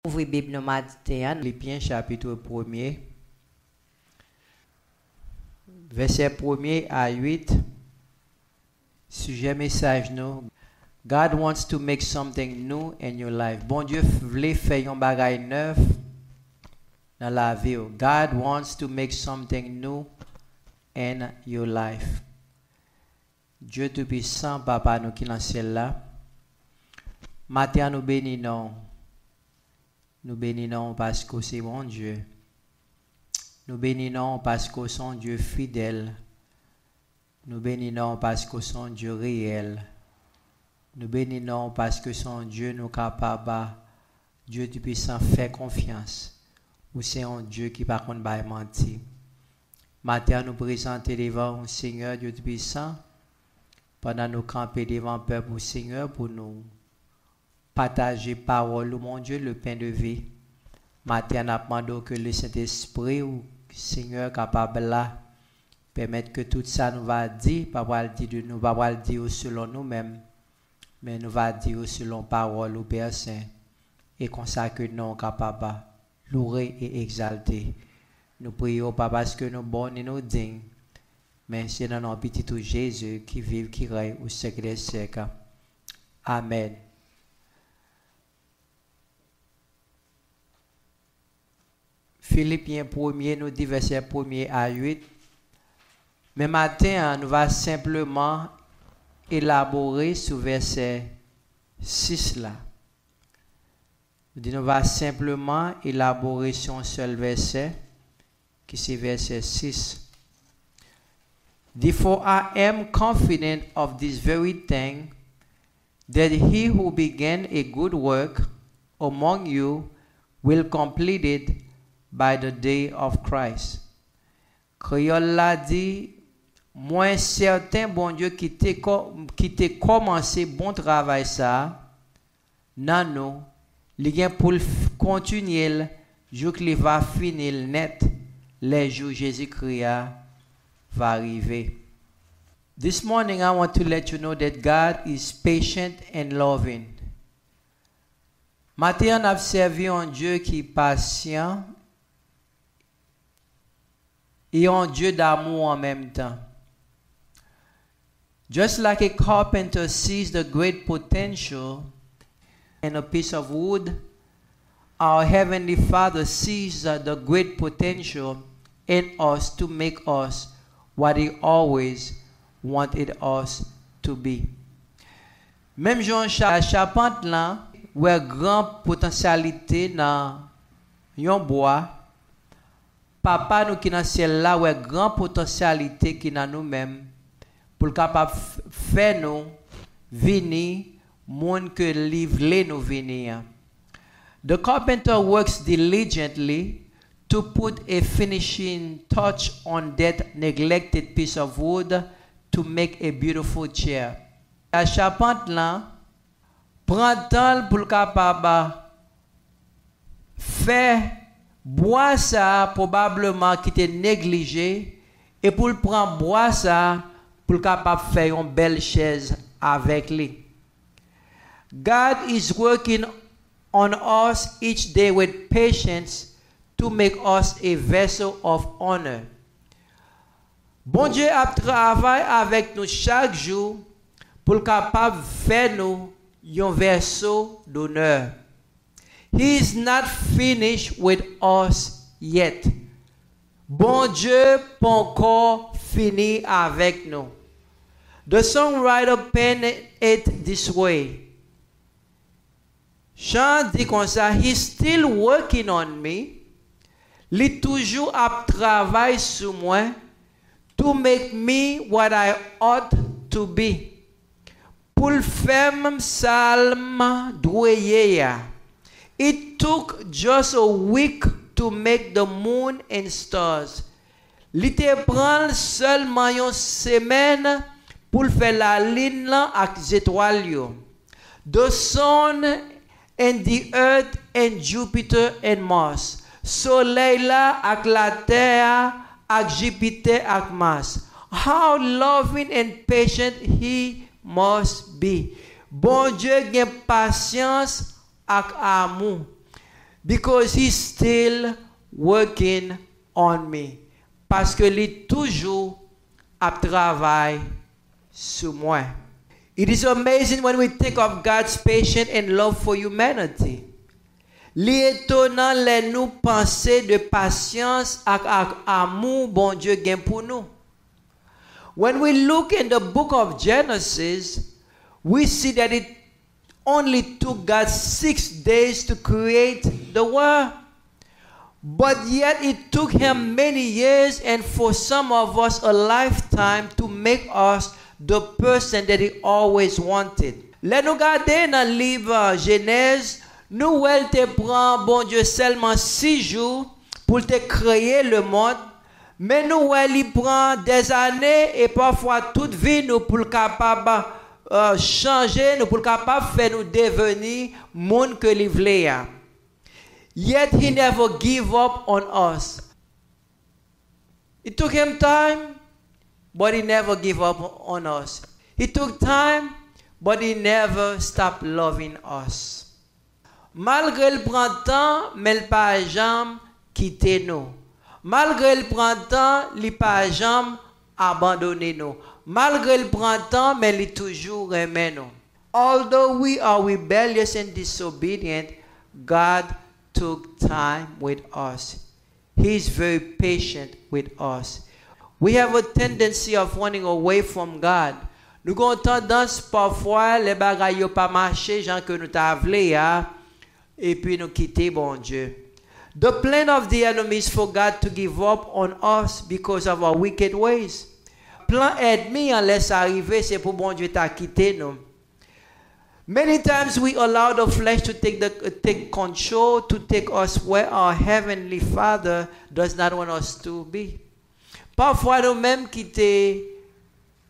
Ouvrez Bible matin. Philippiens chapitre 1er, verset 1er à 8. Sujet message nous. God wants to make something new in your life. Bon Dieu voulait faire un bagage neuf dans la vie. God wants to make something new in your life. Dieu Tout-Puissant, Papa, nous qui dans le ciel là. Matin, nous bénissons. Nous bénissons parce que c'est mon Dieu. Nous bénissons parce que c'est Dieu fidèle. Nous bénissons parce que c'est Dieu réel. Nous bénissons parce que son Dieu nous capable. Dieu Tout-Puissant fait confiance. Ou c'est un Dieu qui par contre va mentir. Matin, nous présentons devant le Seigneur Dieu Tout-Puissant. Pendant nous camper devant le peuple Seigneur pour nous partager parole, mon Dieu, le pain de vie. Matin, nous demandons que le Saint-Esprit ou Seigneur capable là permettre que tout ça nous va dire, pas va le dire de nous, pas va le dire selon nous-mêmes, mais nous va dire selon parole au Père Saint et comme ça que nous capables louer et exalter. Nous prions pas parce que nous bons et nous dignes, mais c'est dans notre petit tout Jésus qui vit, qui règne au siècle des siècles. Amen. Philippiens 1er, nous dit verset 1er à 8. Mais matin, nous va simplement élaborer sur verset 6 là. Nous va simplement élaborer sur un seul verset, qui c'est verset 6. Therefore I am confident of this very thing, that he who began a good work among you will complete it by the day of Christ. Créole l'a dit, moins certain bon Dieu qui t'a commencé bon travail ça, nan nous, li gen pour continuer, jour qu'il va finir net, les jours Jésus-Christ va arriver. This morning I want to let you know that God is patient and loving. Matin on a observé un Dieu qui est patient et un Dieu d'amour en même temps. Just like a carpenter sees the great potential in a piece of wood, our Heavenly Father sees the great potential in us to make us what He always wanted us to be. Même Jean Charpente là, où est grande potentialité dans un bois, Papa nous qui dans ciel là, où est grande potentialité qui dans nous-mêmes, pour capable faire nous venir monde que livrer nous venir. The carpenter works diligently to put a finishing touch on that neglected piece of wood to make a beautiful chair. La charpente là prend temps pour capable faire bois ça probablement qui était négligé et pour prendre bois ça pour capable faire une belle chaise avec lui. God is working on us each day with patience to make us a vessel of honor. Bon Dieu a travaillé avec nous chaque jour pour capable faire nous un vaisseau d'honneur. He is not finished with us yet. Bon Dieu pas encore fini avec nous. The songwriter penned it this way. Chant dit comme ça, he's still working on me. Li toujours à travailler sur moi to make me what I ought to be. Pour faire salm douye. It took just a week to make the moon and stars. Li te prend seulement une semaine pour faire la lune avec les étoiles. The sun and the earth and Jupiter and Mars. Soleil là avec la terre, avec Jupiter avec Mars. How loving and patient he must be. Bon Dieu gen patience avec amour. Because he's still working on me. Parce que il toujours à travail sur moi. It is amazing when we think of God's patience and love for humanity. L'étonnant les nous penser de patience et amour bon Dieu gain pour nous. When we look in the book of Genesis, we see that it only took God 6 days to create the world. But yet it took him many years and for some of us a lifetime to make us the person that he always wanted. Let nous garder dans le livre Genèse, nous elle te prend bon Dieu seulement 6 jours pour te créer le monde, mais nous elle il prend des années et parfois toute vie nous pour capable changer, nous pour capable faire nous devenir monde que il voulait. Yet he never gave up on us. It took him time, but he never gave up on us. It took time, but he never stopped loving us. Malgré le printemps, mais il pas jamais quitté nous. Malgré le printemps, il pas jamais abandonné nous. Malgré le printemps, mais il toujours aimé nous. Although we are rebellious and disobedient, God took time with us. He's very patient with us. We have a tendency of running away from God. Nous avons tendance parfois les bagailles yo pas marcher gens que nous t'a voulu et puis nous quitter bon Dieu. The plan of the enemy is for God to give up on us because of our wicked ways. Plan ennemi en laisse arriver c'est pour bon Dieu t'a quitté nous. Many times we allow the flesh to take control, to take us where our heavenly Father does not want us to be. Parfois nous-mêmes quitter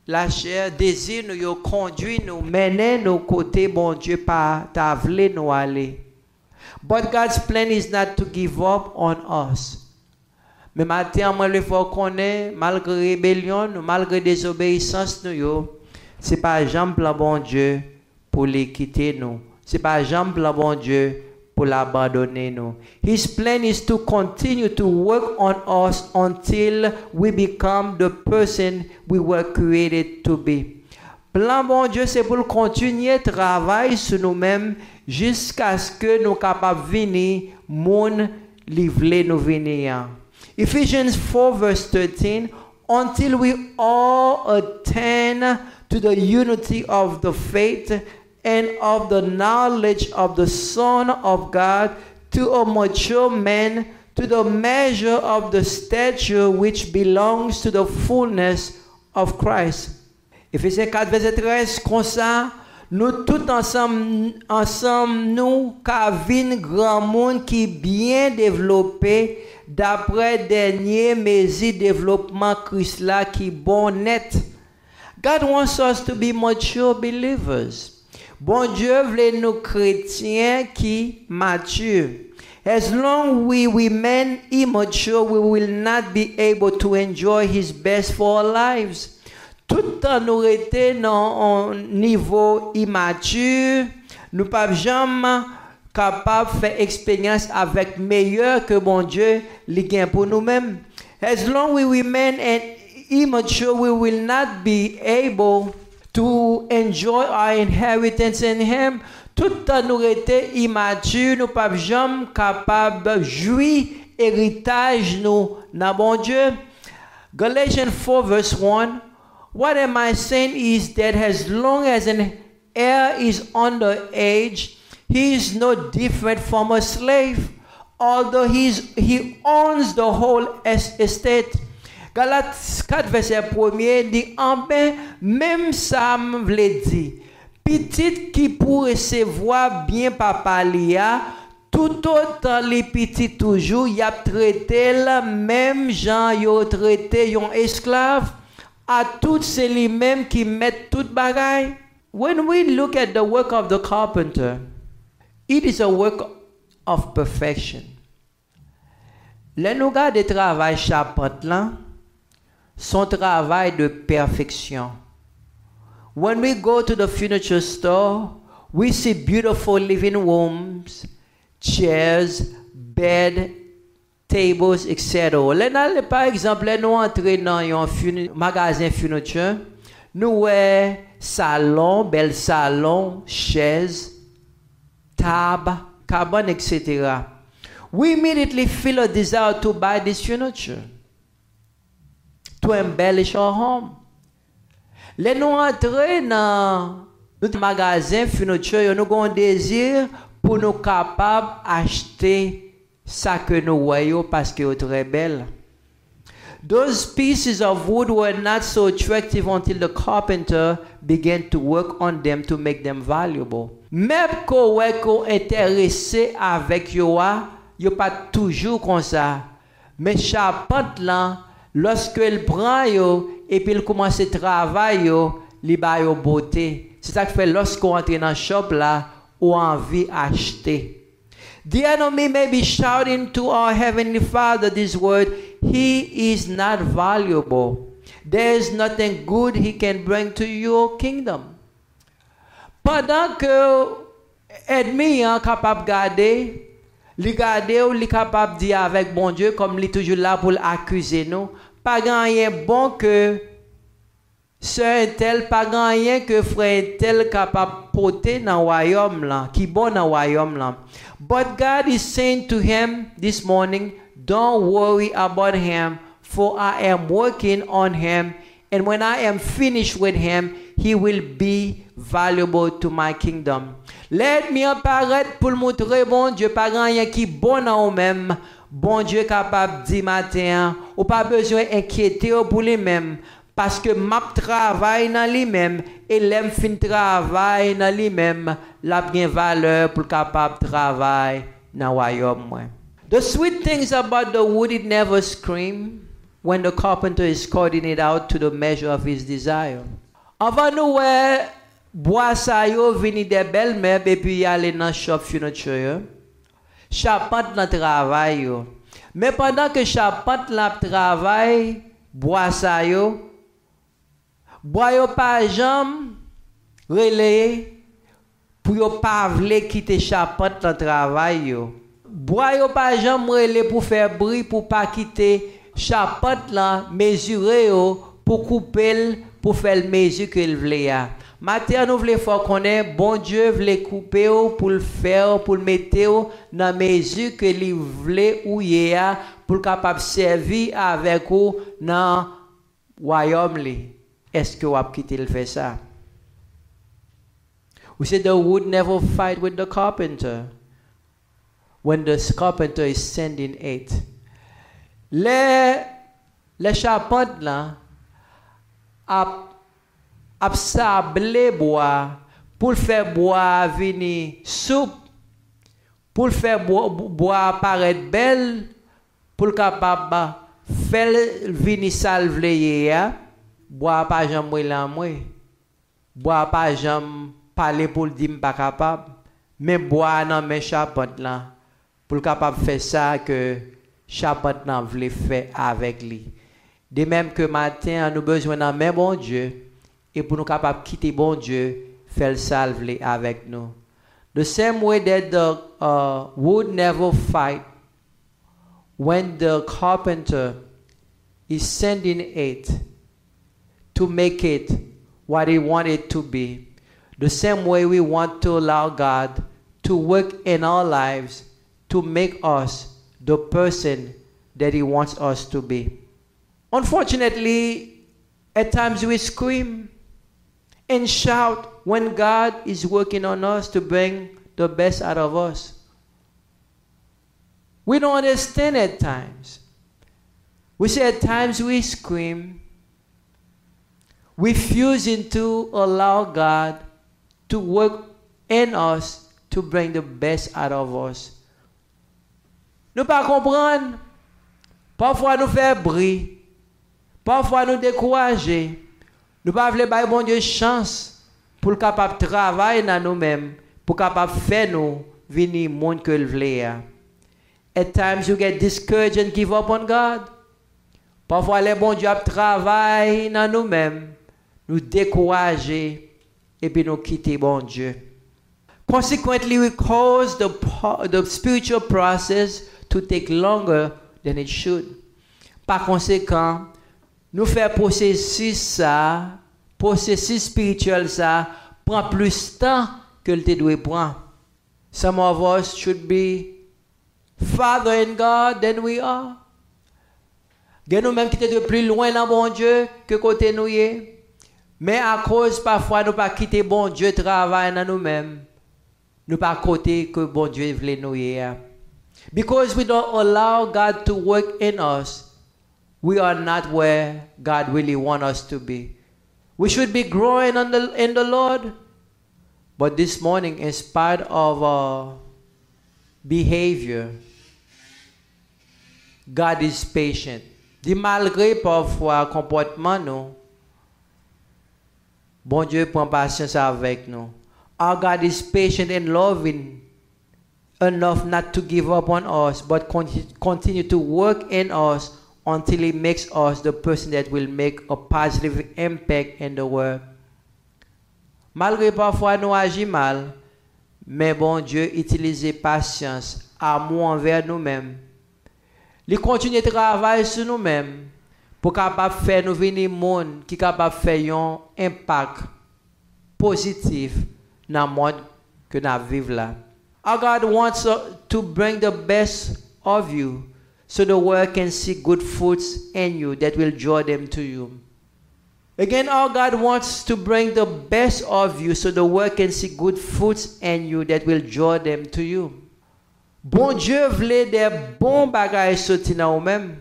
la chair, désir nous yo conduit nous mener nos côtés bon Dieu pas t'a voulu nous aller. But God's plan is not to give up on us. Mais matin moi le faut connaître malgré rébellion, malgré désobéissance nous yo, c'est pas jamais plan bon Dieu pour les quitter nous. C'est pas jamais plan bon Dieu pour l'abandonner nous. His plan is to continue to work on us until we become the person we were created to be. Plan bon Dieu c'est pour continuer travail sur nous-mêmes jusqu'à ce que nous capables venir monde livrer nous venir. Ephesians 4 verse 13 until we all attain to the unity of the faith and of the knowledge of the Son of God, to a mature man, to the measure of the stature which belongs to the fullness of Christ. Ephésiens 4, verset 13, comme ça, nous tous ensemble nous, qu'avons grand monde qui bien développé, d'après dernier mesure développement Christ là qui bon net. God wants us to be mature believers. Bon Dieu veut nous chrétiens qui matures. As long we remain immature, we will not be able to enjoy His best for our lives. Tout en nous rester dans un niveau immature, nous ne pouvons pas jamais capable de faire expérience avec meilleur que bon Dieu li gagne pour nous-mêmes. As long we remain immature, we will not be able to enjoy our inheritance in Him. Tout en nous rester immature, nous ne pouvons jamais capable de jouir héritage nous dans bon Dieu. Galatians 4 verse 1. What am I saying is that as long as an heir is under age, he is no different from a slave, although he owns the whole estate. Galates 4 verset 1 dit en ben même ça me vle dit petit qui pour recevoir bien papa lia tout autant les petits toujours y a traité la même gens yo traité yon esclave à tout c'est les mêmes qui mettent tout bagaille. When we look at the work of the carpenter, it is a work of perfection. Le nous garde de travail charpente là, son travail de perfection. When we go to the furniture store, we see beautiful living rooms, chairs, bed, tables, etc. Là, par exemple, là, nous entrons dans un magasin furniture, nous avons salon, bel salon, chaise, table, cabane, etc. We immediately feel a desire to buy this furniture, to embellish our home. Là, nous entrons dans le magasin furniture, nous avons un désir pour nous capables d'acheter ça que nous voyons parce que c'est très belle. Those pieces of wood were not so attractive until the carpenter began to work on them to make them valuable. Même qu'on est intéressé avec yo pas toujours comme ça. Mais charpente là, lorsque il prend yo et puis il commence à travailler il ba yo beauté. C'est ça que fait lorsqu'on entre dans le shop là, ou envie acheter. The enemy may be shouting to our Heavenly Father this word, He is not valuable. There is nothing good He can bring to your kingdom. Pendant que l'ennemi est capable de garder, il est capable de dire avec bon Dieu, comme il est toujours là pour accuser nous, pas rien bon que sœur tel, pas rien que frère tel capable de porter dans le royaume là, qui bon dans le royaume là. But God is saying to him this morning, don't worry about him, for I am working on him, and when I am finished with him, he will be valuable to my kingdom. Let me apparaître pour montrer, bon Dieu, pas rien qui bon dans vous-même. Bon Dieu capable de dire matin, ou pas besoin d'inquiéter pour lui-même. Parce que ma travail dans lui-même et l'aime fin travail dans lui-même, la bien valeur pour capable travail dans le royaume. The sweet things about the wood, it never screams when the carpenter is cutting it out to the measure of his desire. Avant nous bois ça yo venir des belles meubles et puis aller dans shop furniture. Charpente dans travail yo. Mais pendant que charpente la travail, bois ça yo bois yo pas jam relé pour yo pas vle quitter charpente dans travail yo. Bois yo pas jam relé pour faire bruit pour pas quitter charpente là mesurer yo pour couper pour faire le mesure qu'il vle ya. Matin nous voulons faire connaître bon Dieu voulait couper pour le faire pour le mettre dans mesure que il voulait ou ya pour capable servir avec ou dans royaume li. Est-ce que vous avez quitté le fait ça? We said the wood never fight with the carpenter when the carpenter is sending it. Les charpentes là a sablé bois pour faire bois venir soupe pour faire bois apparaître belle pour capable faire venir salver ya. Bois pas jamais moi là moi. Bois pas jamais parler pour dire pas capable. Mais bois dans mes charpentes là pour capable faire ça que charpente nan vle faire avec lui. De même que matin nous besoin d'un même bon Dieu et pour nous capable quitter bon Dieu faire le salver avec nous. The same way that the wood never fight when the carpenter is sending it to make it what he wanted to be. The same way we want to allow God to work in our lives to make us the person that he wants us to be. Unfortunately, at times we scream and shout when God is working on us to bring the best out of us. We don't understand at times. We say at times we scream, refusing to allow God to work in us to bring the best out of us. Nous pas comprendre. Parfois nous faire bruit. Parfois nous décourager. Nous pas vouloir bailler bon Dieu chance pour capable travailler dans nous-mêmes, pour capable faire nous venir monde que le voulait. At times you get discouraged and give up on God. Parfois les bon Dieu travaillent dans nous-mêmes, nous décourager et puis nous quitter bon Dieu. Consequently, we cause the spiritual process to take longer than it should. Par conséquent, nous faire processus spirituel ça prend plus de temps que le te doit prendre. Some of us should be farther in God than we are. Gen nous même qui te plus loin dans bon Dieu que côté nous y. Mais à cause parfois nous pas quitter bon Dieu travail dans nous-mêmes. Nous pas côté que bon Dieu voulait nous y. Because we don't allow God to work in us, we are not where God really wants us to be. We should be growing in the Lord. But this morning, in spite of our behavior, God is patient. Dit malgré parfois comportement nous, bon Dieu prend patience avec nous. Our God is patient and loving enough not to give up on us, but continue to work in us until He makes us the person that will make a positive impact in the world. Malgré parfois nous agissons mal, mais bon Dieu utilise patience, amour envers nous-mêmes. Il continue de travailler sur nous-mêmes pour capable faire nous venir monde qui capable faire un impact positif dans le monde que nous vivons là. Our God wants to bring the best of you so the world can see good fruits in you that will draw them to you. Again, our God wants to bring the best of you so the world can see good fruits in you that will draw them to you. Bon Dieu voulait des bons bagages sortir dans vous-même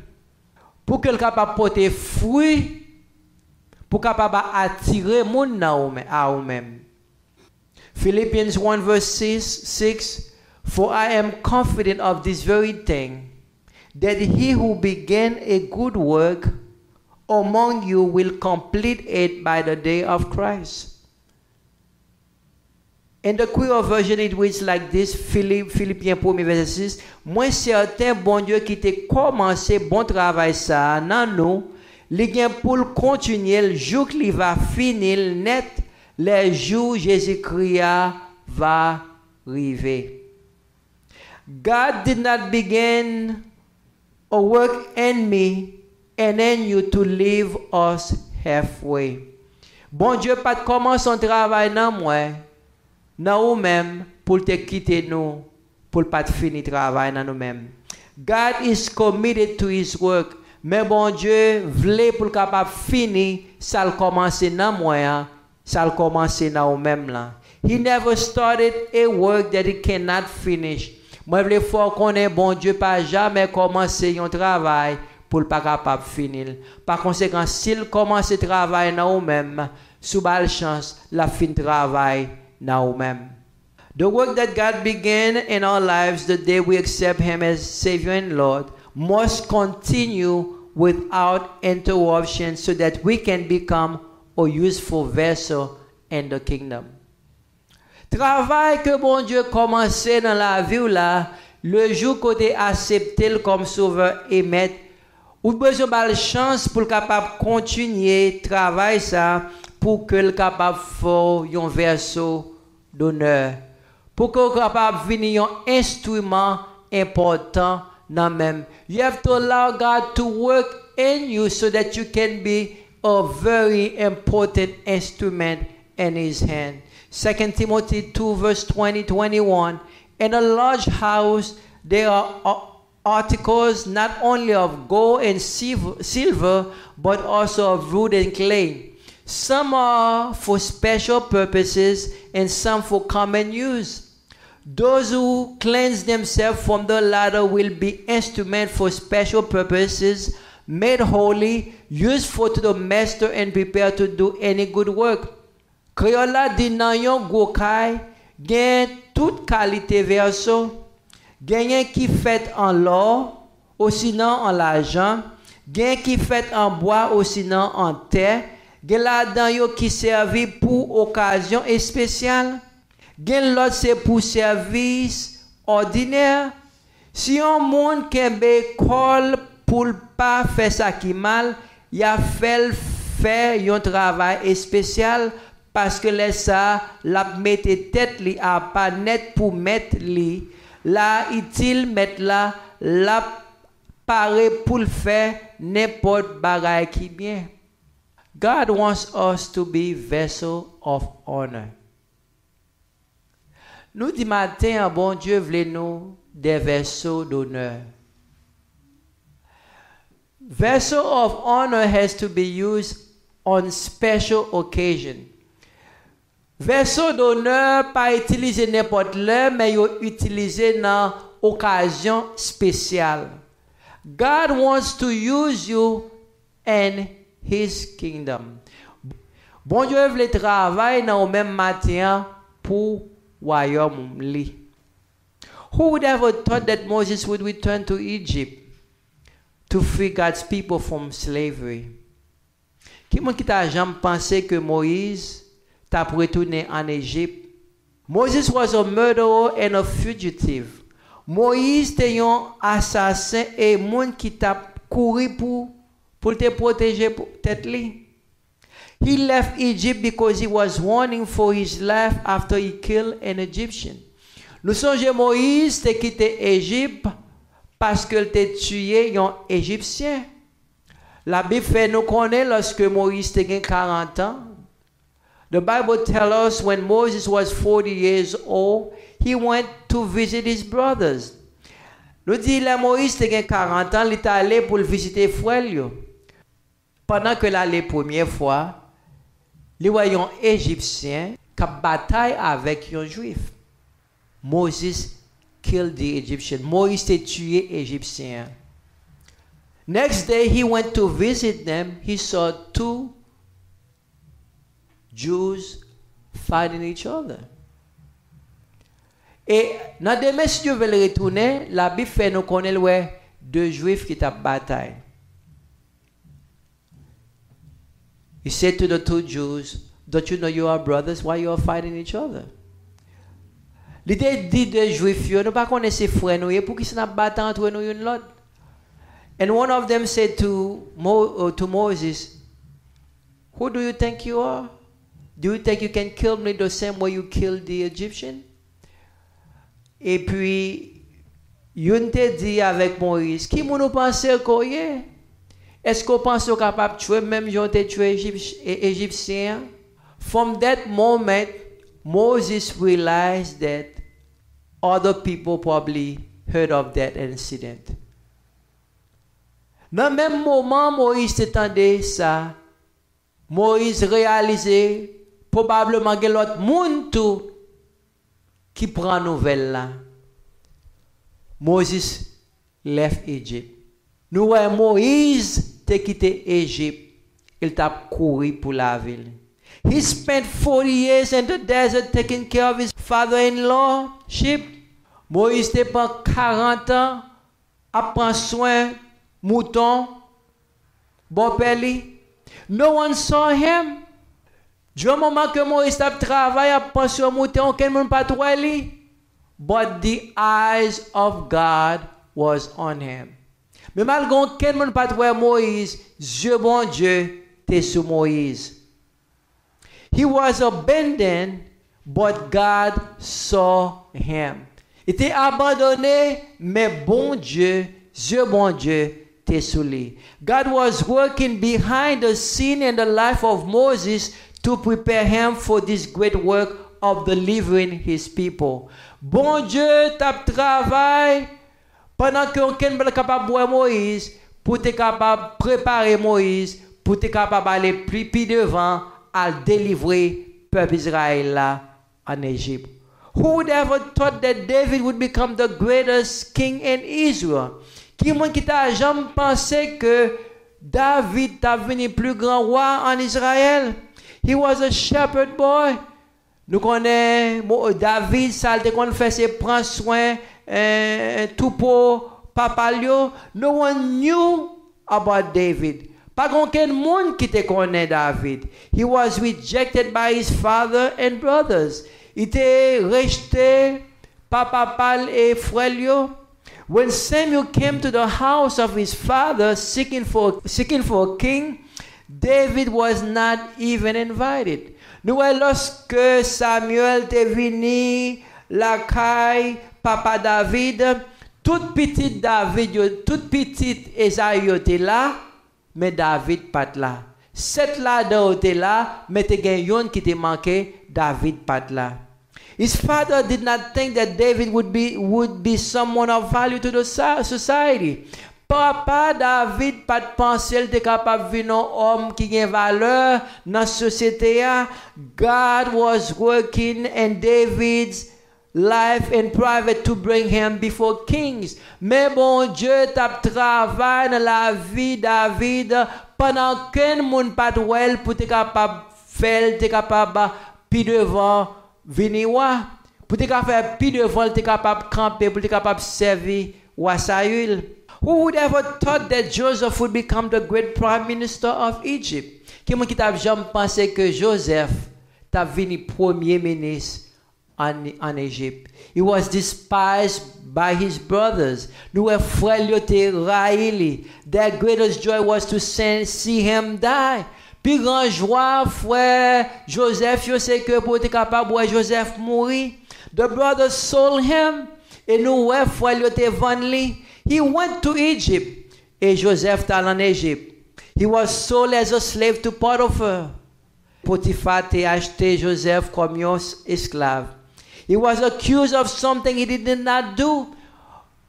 pour que le capable porter fruit, pour capable attirer monde à vous-même. Philippians 1 verse 6, for I am confident of this very thing, that he who began a good work among you will complete it by the day of Christ. In the Queer version, it reads like this, Philippiens 1 verset 6, moi certain bon Dieu qui t'a commencé bon travail ça dans nous, li gen pour continuer le jour qu'il va finir net, le jour Jésus-Christ va arriver. God did not begin a work in me and in you to leave us halfway. Bon Dieu pas de commencer son travail dans moi, dans nous-mêmes pour te quitter nous, pour pas finir travail dans nous-mêmes. God is committed to His work, mais bon Dieu voulait pour capable finir, ça le commencer dans moi, ça le commencer dans nous-mêmes là. He never started a work that he cannot finish. Moi voulais faut qu'on ait bon Dieu pas jamais commencer un travail pour pas capable finir. Par conséquent, s'il commence travail dans nous-mêmes, sous belle chance la fin travail dans nous-mêmes. The work that God began in our lives the day we accept Him as Savior and Lord must continue without interruption so that we can become a useful vessel in the kingdom. Travail que bon Dieu commençait dans la vie là, le jour qu'on a accepté comme sauveur et maître, ou besoin de chance pour capable continuer travail ça pour que le capable faire un verso d'honneur, pour que capable venir un instrument important dans même. You have to allow God to work in you so that you can be a very important instrument in His hand. 2 Timothy 2 verse 20-21, in a large house there are articles not only of gold and silver, but also of wood and clay. Some are for special purposes and some for common use. Those who cleanse themselves from the latter will be instruments for special purposes, made holy, useful to the master and prepared to do any good work. Créola dit nan yon gokay, gen toute qualité verso, gen qui fait en l'or, ou sinon en l'argent, gen qui fait en bois ou sinon en terre, gen la dan yo qui servi pour occasion spéciale, gen l'autre c'est pour service ordinaire. Si un monde kembe kol pour pas faire ça qui mal, y a fait un travail spécial parce que les ça la mette tête li a pas net pour mettre li la utile mettre la la paré pour le faire n'importe bagaille qui bien. God wants us to be vessel of honor. Nous dit matin, bon Dieu voulait nous des vaisseaux d'honneur. Vessel of honor has to be used on special occasion. Vaisseau d'honneur pas utilisé n'importe l'heure, mais utilisé dans occasion spéciale. God wants to use you in His kingdom. Bon Dieu veut travailler dans le même matin pour royaume li. Who would ever thought that Moses would return to Egypt to free God's people from slavery? Qui t'a jamais pensé que Moïse t'a retourné en Égypte? Moses was a murderer and a fugitive. Moïse était un assassin et monde qui t'a couru pour te protéger pour tête li. He left Egypt because he was running for his life after he killed an Egyptian. Nous songeons Moïse te quitté Égypte parce qu'il t'a tué un Égyptien. La Bible fait nous connaître lorsque Moïse te 40 ans. The Bible tells us when Moses was 40 years old, he went to visit his brothers. Nous dit là Moïse te 40 ans, il est allé pour visiter frère. Pendant que l'allée première fois, les voyons égyptiens qui bataille avec un juif. Moses killed the Egyptian. Moïse a tué Égyptien. Next day he went to visit them. He saw two Jews fighting each other. Et dans des messieurs veulent retourner, la Bible fait nous connaître deux juifs qui tapent bataille. He said to the two Jews, "Don't you know you are brothers? Why you are fighting each other?" L'idée dit de Juifs, nous pas connaître ses frères nous, pour qu'ils se battent entre nous une l'autre. And one of them said to Moses, "Who do you think you are? Do you think you can kill me the same way you killed the Egyptian?" Et puis, il te dit avec Moïse, qui nous pense qu'on est? Est-ce qu'on pense qu'on est capable de tuer même si on a tué Égyptien? From that moment, Moses realized that other people probably heard of that incident. Dans le même moment, Moïse s'entendait ça. Moïse réalisait probablement que l'autre monde tout qui prend nouvelle là. Moses left Egypt. Nous voyons Moïse te quitté Égypte. Il t'a couru pour la ville. He spent 40 years in the desert taking care of his father-in-law sheep. Moïse te prend 40 ans à prendre soin moutons. Bon peli. No one saw him. Du moment que Moïse a travaillé à prendre soin mouton, aucun monde pas trouvé lui. But the eyes of God was on him. Mais malgré aucun monde pas trouvé Moïse, Dieu bon Dieu t'es sur Moïse. He was abandoned, but God saw him. Il était abandonné, mais bon Dieu, Dieu bon Dieu t'es sur lui. God was working behind the scene in the life of Moses to prepare him for this great work of delivering his people. Bon Dieu t'a travaillé pendant qu'on n'est pas capable de voir Moïse, pour être capable de préparer Moïse, pour être capable d'aller plus devant à délivrer le peuple Israël là en Égypte. Who would ever thought that David would become the greatest king in Israel? Qui t'a jamais pensé que David t'a venu plus grand roi en Israël? He was a shepherd boy. Nous connaissons David, ça qu'on fait c'est prendre soin tout pour papa Lio. No one knew about David. Pas aucun monde qui te connaît David. He was rejected by his father and brothers. Il était rejeté par papa et frère Lio. When Samuel came to the house of his father seeking for a king, David was not even invited. Nous lorsque Samuel est venu la caille papa David, Tout petit David, tout petit Esaïe était là, mais David pas là. Sept là était là, mais te gen qui te manqué, David pas là. His father did not think that David would be someone of value to the society. Papa David pas pensé qu'il était capable de venir un homme qui a valeur dans la société. God was working in David's life in private to bring him before kings. Mais bon Dieu t'a travaillé dans la vie David pendant qu'un monde pas well pour être capable faire, être capable puis devant venir pour être capable faire puis devant être capable camper pour être capable servir roi Saül. Who would ever thought that Joseph would become the great prime minister of Egypt? Qui t'a jamais pensé que Joseph t'a venu premier ministre en Égypte? He was despised by his brothers. Nous frères étaient raïli. Their greatest joy was to see him die. Puis grand joie frère Joseph, je sais que pour être capable de Joseph mourir. The brothers sold him. Et nous frères étaient vendus. He went to Egypt. Et Joseph est allé en Égypte. He was sold as a slave to Potiphar. Potiphar a acheté Joseph comme un esclave. He was accused of something he did not do.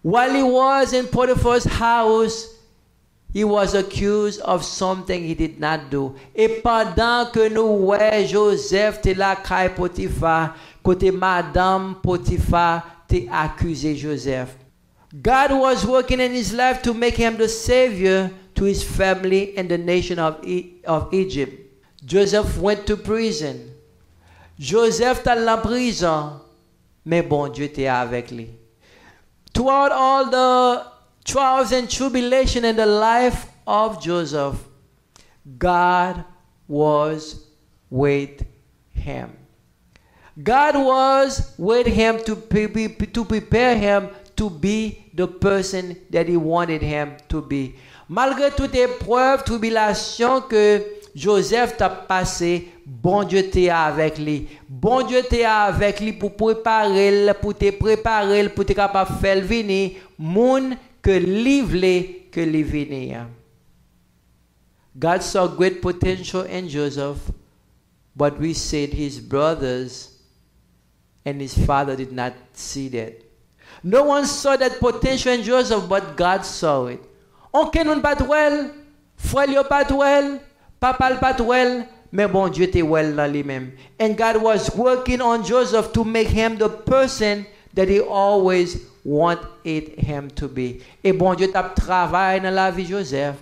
While he was in Potiphar's house, he was accused of something he did not do. Et pendant que nous Joseph était là à Potiphar, côté Madame Potiphar t'a accusé Joseph. God was working in his life to make him the savior to his family and the nation of Egypt. Joseph went to prison. Joseph était en prison, mais bon Dieu était avec lui. Throughout all the trials and tribulation in the life of Joseph, God was with him. God was with him to prepare him to be the person that he wanted him to be. Malgré toute épreuve, tribulation que Joseph t'a passé, bon Dieu t'est avec lui. Bon Dieu t'est avec lui pour préparer, pour te préparer, pour te capable de faire venir moun que livrer que li venir. God saw great potential in Joseph, but we said his brothers and his father did not see that. No one saw that potential in Joseph, but God saw it. Aucun ne pas well, frère pas well, papa pas well, mais bon Dieu était well dans lui-même. And God was working on Joseph to make him the person that he always wanted him to be. Et bon Dieu t'a travaillé dans la vie de Joseph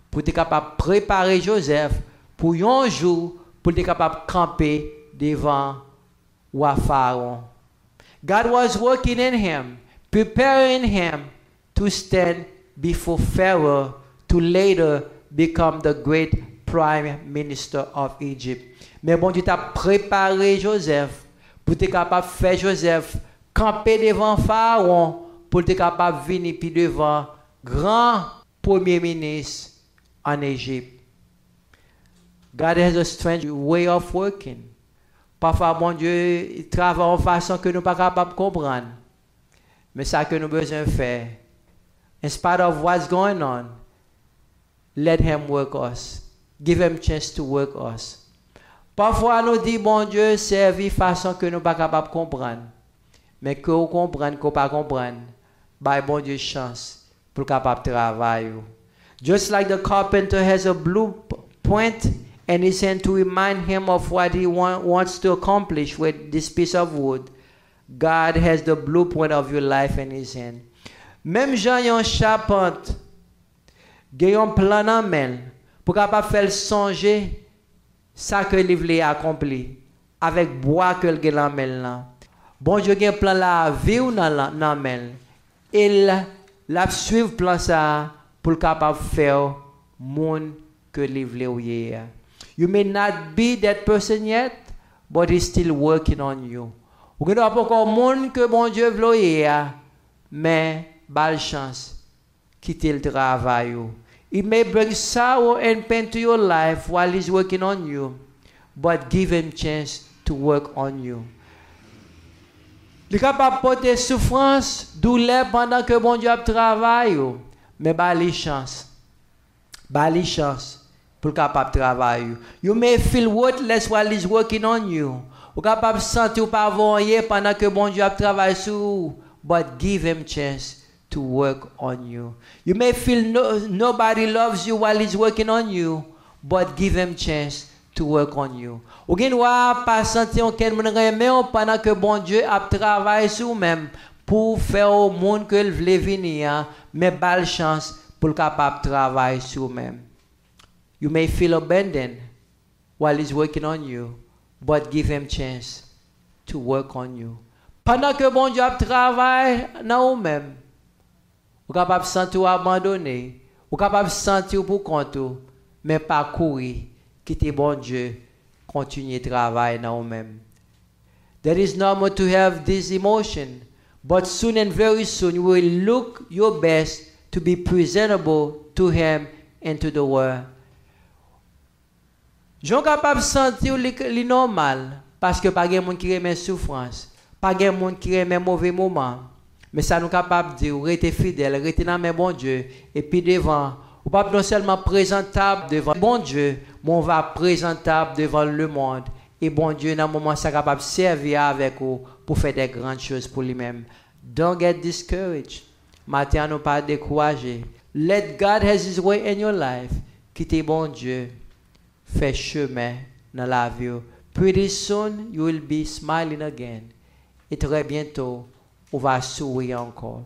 pour être capable de préparer Joseph pour un jour pour être capable de camper devant roi Pharaon. God was working in him, preparing him to stand before Pharaoh to later become the great prime minister of Egypt. Mais bon Dieu t'a préparé Joseph pour être capable de faire Joseph camper devant Pharaon pour être capable de venir puis devant grand premier ministre en Égypte. God has a strange way of working. Parfois, bon Dieu, il travaille en façon que nous ne sommes pas capables de comprendre. Mais ça que nous avons besoin de faire. In spite of what's going on, let him work us. Give him chance to work us. Parfois, nous disons, bon Dieu, servir façon que nous ne sommes pas capables de comprendre. Mais que vous comprenez, que vous ne pas comprendre, bah, bon Dieu, chance pour capable de travailler. Just like the carpenter has a blueprint in his hand to remind him of what he wants to accomplish with this piece of wood, God has the blueprint of your life in his hand. Même Jean yon charpente, yon plan en main, pour capable faire songer ça que il voulait accomplir avec bois que il a en main. Bon Dieu gen plan la vie ou nan main. Il la suivre plan ça pour capable faire monde que il voulait ouye. You may not be that person yet, but he's still working on you. Ou gen pas encore monde que bon Dieu voulait, mais belle chance quitter le travail. It may bring sorrow and pain to your life while he's working on you, but give him chance to work on you. Il est capable de porter souffrance, douleur pendant que bon Dieu travaille. Mais bah les chances. Bah les chances pour capable de travailler. You may feel worthless while he's working on you. Vous capable de sentir pas voyer pendant que bon Dieu travaille sur vous. But give him chance to work on you. You may feel nobody loves you while he's working on you. But give him chance to work on you. Ou gen pas sentir aucun monde aimer pendant que bon Dieu a travaillé sur vous-même pour faire au monde que il veut venir, mais belle chance pour capable travailler sur vous-même. You may feel abandoned while he's working on you, but give him chance to work on you. Pendant que bon Dieu travaille dans vous-même, vous capable sentir abandonné, vous capable sentir pour compte, mais pas courir, quitter bon Dieu. Continuer de travailler dans vous-même. That is normal to have this emotion, but soon and very soon you will look your best to be presentable to him and to the world. Je suis capable de sentir le normal parce que pas de monde qui remet souffrance, pas de monde qui remet mauvais moments. Mais ça nous capable de dire, restez fidèle, restez dans mes bon Dieu et puis devant. Ou pas non seulement présentable devant bon Dieu, mais on va présentable devant le monde. Et bon Dieu, dans un moment, ça capable de servir avec vous pour faire des grandes choses pour lui-même. Don't get discouraged. Matin, ne pas décourager. Let God has his way in your life. Quittez bon Dieu. Fais chemin dans la vie. Pretty soon, you will be smiling again. Et très bientôt, on va sourire encore.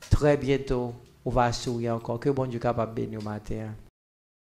Très bientôt, on va sourire encore. Que bon Dieu capable de bénir au matin.